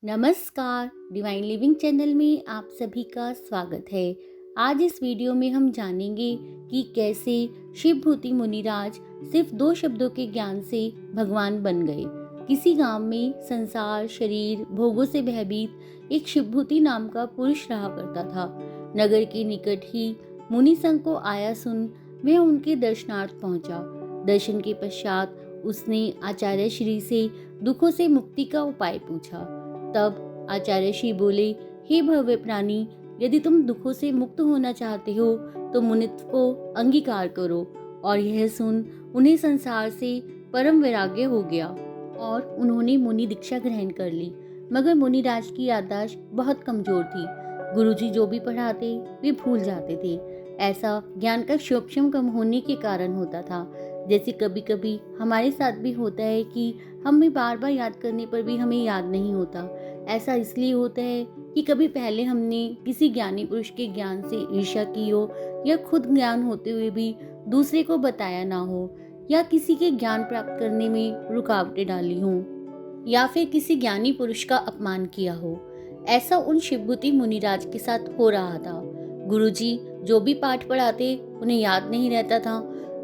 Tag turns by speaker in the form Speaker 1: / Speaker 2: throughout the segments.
Speaker 1: नमस्कार, divine living channel में आप सभी का स्वागत है। आज इस वीडियो में हम जानेंगे कि कैसे शिवभूति मुनिराज सिर्फ 2 शब्दों के ज्ञान से भगवान बन गए। किसी गांव में संसार, शरीर, भोगों से भयभीत एक शिवभूति नाम का पुरुष रहा करता था। नगर के निकट ही मुनि संघ को आया सुन वह उनके दर्शनार्थ पहुंचा। दर्शन के पश्चात उसने आचार्य श्री से दुखों से मुक्ति का उपाय पूछा। तब आचार्य श्री बोले, हे भव्य प्राणी, यदि तुम दुखों से मुक्त होना चाहते हो तो मुनित्व को अंगीकार करो। और यह सुन उन्हें संसार से परम वैराग्य हो गया और उन्होंने मुनि दीक्षा ग्रहण कर ली। मगर मुनिराज की याददाश्त बहुत कमजोर थी। गुरुजी जो भी पढ़ाते वे भूल जाते थे। ऐसा ज्ञान का सूक्ष्म कम होने के कारण होता था। जैसे कभी कभी हमारे साथ भी होता है कि हमें बार बार याद करने पर भी हमें याद नहीं होता। ऐसा इसलिए होता है कि कभी पहले हमने किसी ज्ञानी पुरुष के ज्ञान से ईर्ष्या की हो, या खुद ज्ञान होते हुए भी दूसरे को बताया ना हो, या किसी के ज्ञान प्राप्त करने में रुकावटें डाली हों, या फिर किसी ज्ञानी पुरुष का अपमान किया हो। ऐसा उन शिवभूति मुनिराज के साथ हो रहा था। गुरुजी जो भी पाठ पढ़ाते उन्हें याद नहीं रहता था।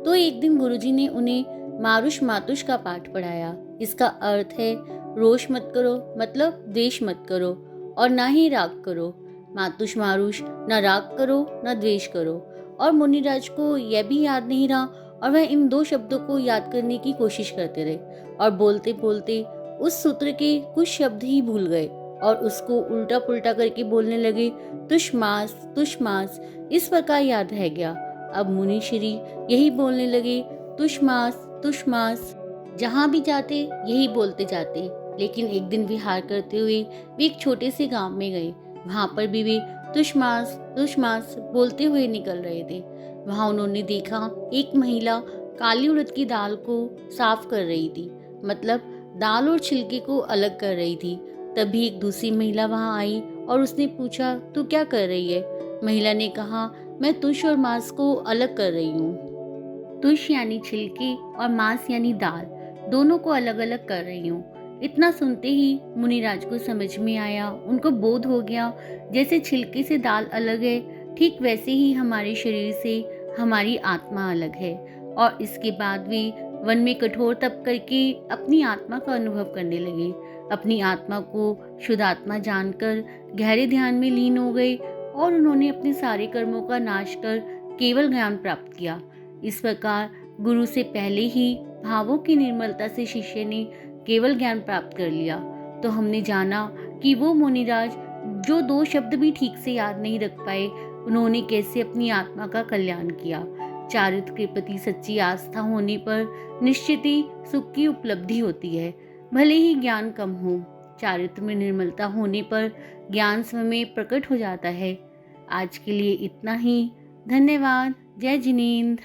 Speaker 1: तो एक दिन गुरुजी ने उन्हें मारुष मातुष का पाठ पढ़ाया। इसका अर्थ है रोष मत करो, मतलब द्वेष मत करो, और ना ही राग करो। मातुष मारुष, न राग करो न द्वेष करो। और मुनिराज को यह भी याद नहीं रहा और वह इन 2 शब्दों को याद करने की कोशिश करते रहे, और बोलते बोलते उस सूत्र के कुछ शब्द ही भूल गए और उसको उल्टा पुल्टा करके बोलने लगे। तुष्मास तुष्मास, इस प्रकार याद रह गया। अब मुनि श्री यही बोलने लगे, तुष्मास तुष्मास। जहाँ भी जाते यही बोलते जाते। लेकिन एक दिन विहार करते हुए वे एक छोटे से गांव में गए। वहां पर भी वे तुष्मास तुष्मास बोलते हुए निकल रहे थे। वहां उन्होंने देखा एक महिला काली उड़द की दाल को साफ कर रही थी, मतलब दाल और छिलके को अलग कर रही थी। तभी एक दूसरी महिला वहां आई और उसने पूछा, तू क्या कर रही है? महिला ने कहा, मैं तुष और मांस को अलग कर रही हूँ। तुष यानी छिलके और मांस यानी दाल, दोनों को अलग अलग कर रही हूँ। इतना सुनते ही मुनिराज को समझ में आया, उनको बोध हो गया, जैसे छिलके से दाल अलग है, ठीक वैसे ही हमारे शरीर से हमारी आत्मा अलग है। और इसके बाद वे वन में कठोर तप करके अपनी आत्मा का अनुभव करने लगे। अपनी आत्मा को शुद्ध आत्मा जानकर गहरे ध्यान में लीन हो गए और उन्होंने अपने सारे कर्मों का नाश कर केवल ज्ञान प्राप्त किया। इस प्रकार गुरु से पहले ही भावों की निर्मलता से शिष्य ने केवल ज्ञान प्राप्त कर लिया। तो हमने जाना कि वो मुनिराज जो 2 शब्द भी ठीक से याद नहीं रख पाए, उन्होंने कैसे अपनी आत्मा का कल्याण किया। चारित्र के प्रति सच्ची आस्था होने पर निश्चित ही सुख की उपलब्धि होती है, भले ही ज्ञान कम हो। चारित्र में निर्मलता होने पर ज्ञान स्वयं प्रकट हो जाता है। आज के लिए इतना ही। धन्यवाद। जय जिनेंद्र।